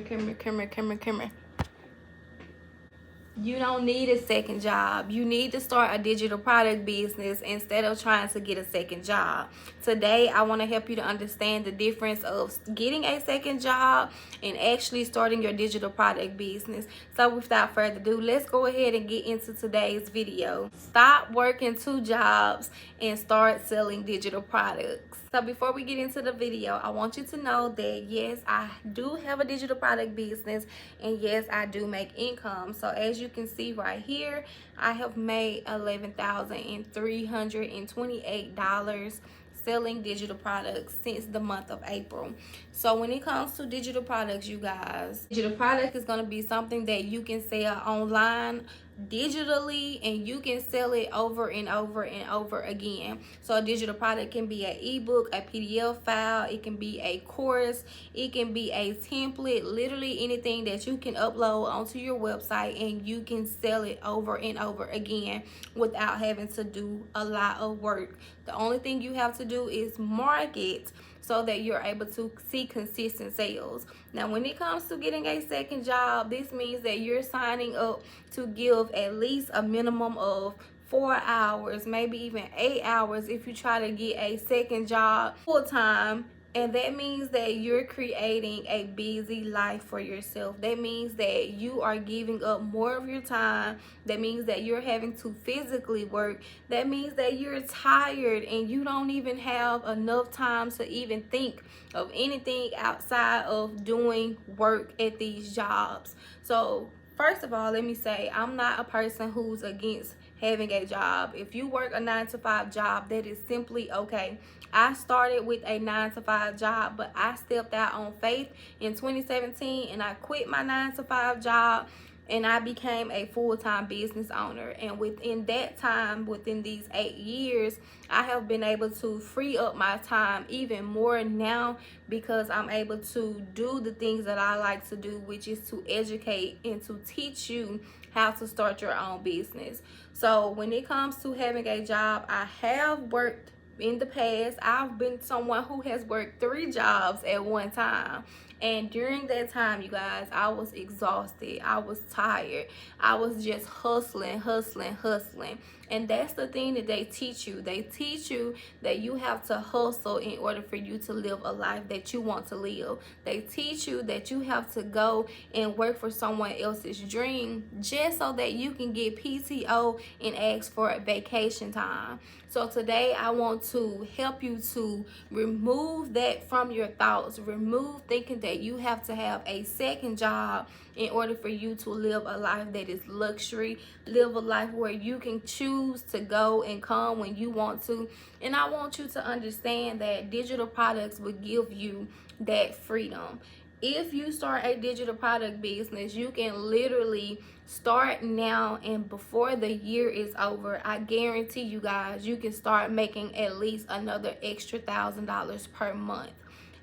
come here. You don't need a second job. You need to start a digital product business instead of trying to get a second job. Today, I want to help you to understand the difference of getting a second job and actually starting your digital product business. So without further ado, let's go ahead and get into today's video. Stop working 2 jobs and start selling digital products. So before we get into the video, I want you to know that yes, I do have a digital product business, and yes, I do make income. So as you can see right here, I have made $11,328 selling digital products since the month of April. So when it comes to digital products, you guys, digital product is going to be something that you can sell online digitally, and you can sell it over and over and over again. So a digital product can be an ebook, a PDF file, it can be a course, it can be a template, literally anything that you can upload onto your website and you can sell it over and over again without having to do a lot of work. The only thing you have to do is market so that you're able to see consistent sales. Now, when it comes to getting a second job, this means that you're signing up to give at least a minimum of 4 hours, maybe even 8 hours if you try to get a second job full time. And that means that you're creating a busy life for yourself. That means that you are giving up more of your time. That means that you're having to physically work. That means that you're tired and you don't even have enough time to even think of anything outside of doing work at these jobs. So first of all, let me say, I'm not a person who's against having a job. If you work a 9-to-5 job, that is simply okay. I started with a 9-to-5 job, but I stepped out on faith in 2017 and I quit my 9-to-5 job and I became a full-time business owner. And within that time, within these 8 years, I have been able to free up my time even more now because I'm able to do the things that I like to do, which is to educate and to teach you how to start your own business. So when it comes to having a job, I have worked in the past. I've been someone who has worked 3 jobs at one time. And during that time, you guys, I was exhausted. I was tired. I was just hustling. And that's the thing that they teach you. They teach you that you have to hustle in order for you to live a life that you want to live. They teach you that you have to go and work for someone else's dream just so that you can get PTO and ask for a vacation time. So today I want to help you to remove that from your thoughts. Remove thinking that you have to have a second job in order for you to live a life that is luxury. Live a life where you can choose to go and come when you want to. And I want you to understand that digital products will give you that freedom. If you start a digital product business, you can literally start now, and before the year is over, I guarantee you guys, you can start making at least another extra $1,000 per month.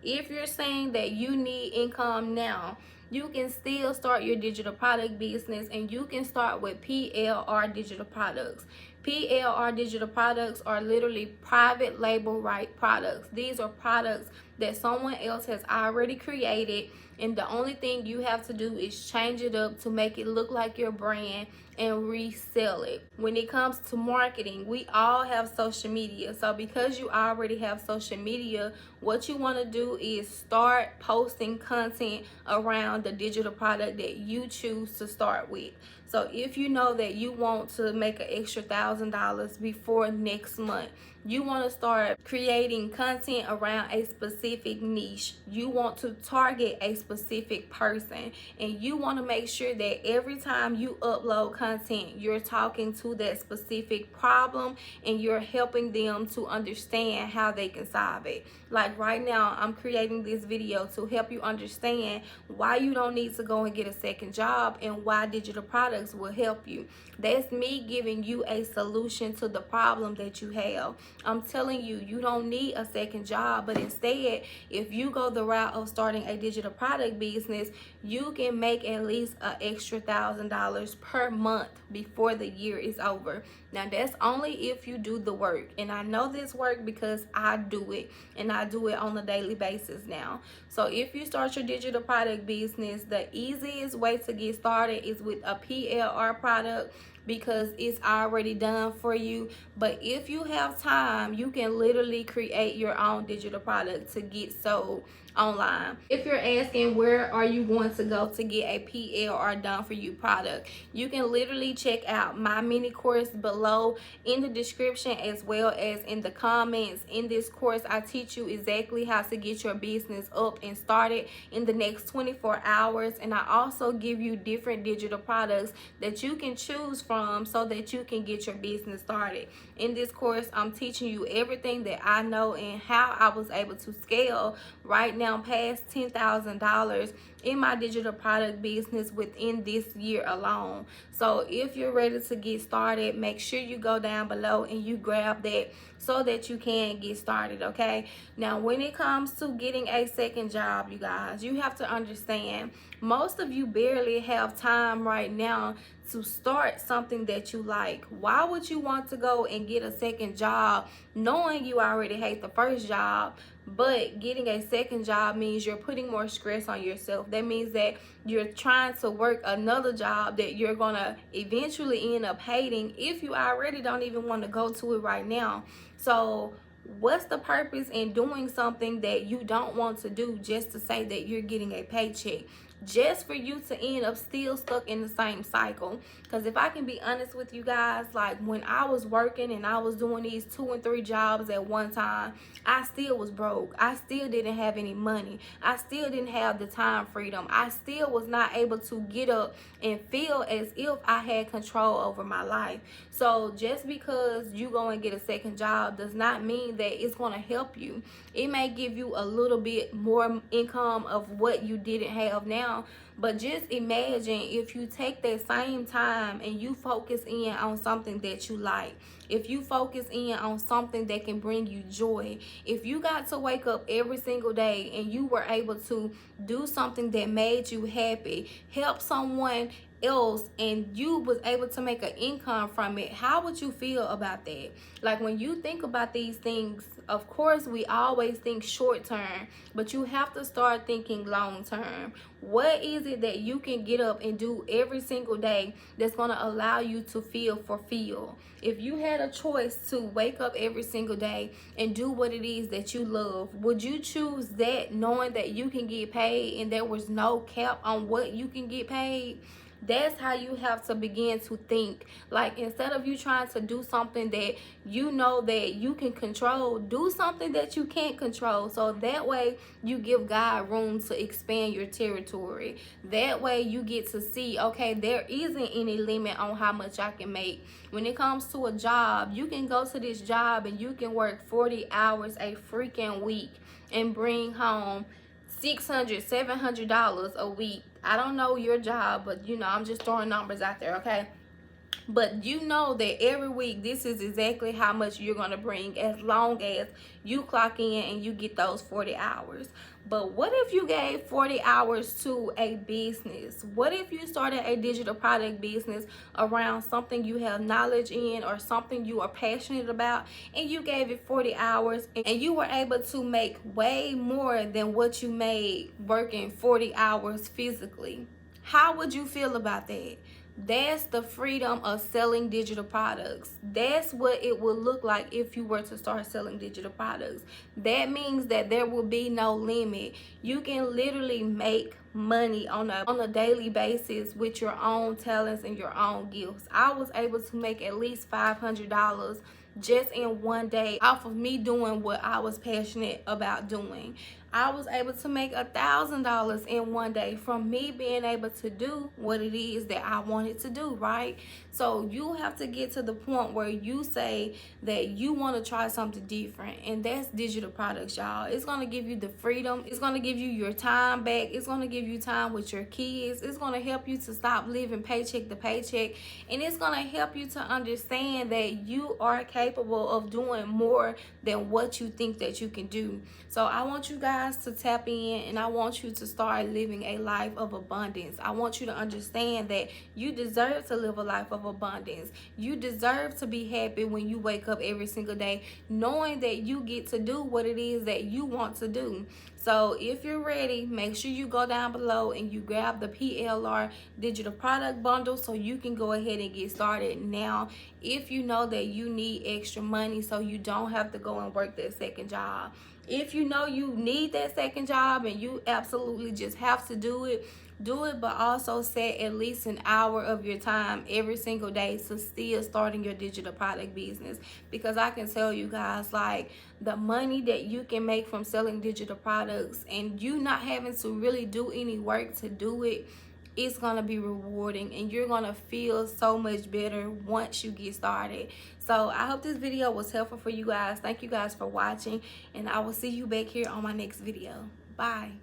If you're saying that you need income now, you can still start your digital product business, and you can start with PLR digital products. PLR digital products are literally private label right products. These are products that someone else has already created, and the only thing you have to do is change it up to make it look like your brand and resell it. When it comes to marketing, we all have social media. So because you already have social media, what you want to do is start posting content around the digital product that you choose to start with. So if you know that you want to make an extra $1,000 before next month, you want to start creating content around a specific niche. You want to target a specific person, and you want to make sure that every time you upload content, you're talking to that specific problem and you're helping them to understand how they can solve it. Like right now, I'm creating this video to help you understand why you don't need to go and get a second job and why digital products will help you. That's me giving you a solution to the problem that you have. I'm telling you, you don't need a second job. But instead, if you go the route of starting a digital product business, you can make at least an extra $1,000 per month before the year is over. Now that's only if you do the work, and I know this work because I do it, and I do it on a daily basis now. So if you start your digital product business, the easiest way to get started is with a PLR product, because it's already done for you. But if you have time, you can literally create your own digital product to get sold online. If you're asking where are you going to go to get a PLR done for you product, you can literally check out my mini course below in the description, as well as in the comments. In this course, I teach you exactly how to get your business up and started in the next 24 hours, and I also give you different digital products that you can choose from so that you can get your business started. In this course, I'm teaching you everything that I know and how I was able to scale right now past $10,000 in my digital product business within this year alone. So if you're ready to get started, make sure you go down below and you grab that so that you can get started. Okay, now when it comes to getting a second job, you guys, you have to understand, most of you barely have time right now to start something that you like. Why would you want to go and get a second job knowing you already hate the first job? But getting a second job means you're putting more stress on yourself. That means that you're trying to work another job that you're gonna eventually end up hating if you already don't even want to go to it right now. So what's the purpose in doing something that you don't want to do just to say that you're getting a paycheck, just for you to end up still stuck in the same cycle? Because if I can be honest with you guys, like when I was working and I was doing these 2 and 3 jobs at one time, I still was broke. I still didn't have any money. I still didn't have the time freedom. I still was not able to get up and feel as if I had control over my life. So just because you go and get a second job does not mean that it's going to help you. It may give you a little bit more income of what you didn't have now, but just imagine if you take that same time and you focus in on something that you like. If you focus in on something that can bring you joy, if you got to wake up every single day and you were able to do something that made you happy, help someone else, and you was able to make an income from it, how would you feel about that? Like when you think about these things, of course we always think short term, but you have to start thinking long term. What is it that you can get up and do every single day that's going to allow you to feel fulfilled? If you had a choice to wake up every single day and do what it is that you love, would you choose that knowing that you can get paid and there was no cap on what you can get paid? That's how you have to begin to think. Like, instead of you trying to do something that you know that you can control, do something that you can't control. So that way you give God room to expand your territory. That way you get to see, okay, there isn't any limit on how much I can make. When it comes to a job, you can go to this job and you can work 40 hours a freaking week and bring home $600, $700 a week. I don't know your job, but you know, I'm just throwing numbers out there, okay? But you know that every week this is exactly how much you're going to bring, as long as you clock in and you get those 40 hours. But what if you gave 40 hours to a business? What if you started a digital product business around something you have knowledge in or something you are passionate about, and you gave it 40 hours and you were able to make way more than what you made working 40 hours physically? How would you feel about that? That's the freedom of selling digital products. That's what it will look like if you were to start selling digital products. That means that there will be no limit. You can literally make money on a daily basis with your own talents and your own gifts. I was able to make at least $500 just in one day off of me doing what I was passionate about doing. I was able to make $1,000 in one day from me being able to do what it is that I wanted to do, right? So you have to get to the point where you say that you want to try something different, and that's digital products, y'all. It's going to give you the freedom. It's going to give you your time back. It's going to give you time with your kids. It's going to help you to stop living paycheck to paycheck, and it's going to help you to understand that you are capable of doing more than what you think that you can do. So I want you guys to tap in, and I want you to start living a life of abundance. I want you to understand that you deserve to live a life of abundance. You deserve to be happy when you wake up every single day, knowing that you get to do what it is that you want to do. So if you're ready, make sure you go down below and you grab the PLR digital product bundle so you can go ahead and get started now, if you know that you need extra money so you don't have to go and work that second job. If you know you need that second job and you absolutely just have to do it, but also set at least an hour of your time every single day to still starting your digital product business. Because I can tell you guys, like, the money that you can make from selling digital products and you not having to really do any work to do it, it's gonna be rewarding, and you're gonna feel so much better once you get started. So I hope this video was helpful for you guys. Thank you guys for watching, and I will see you back here on my next video. Bye.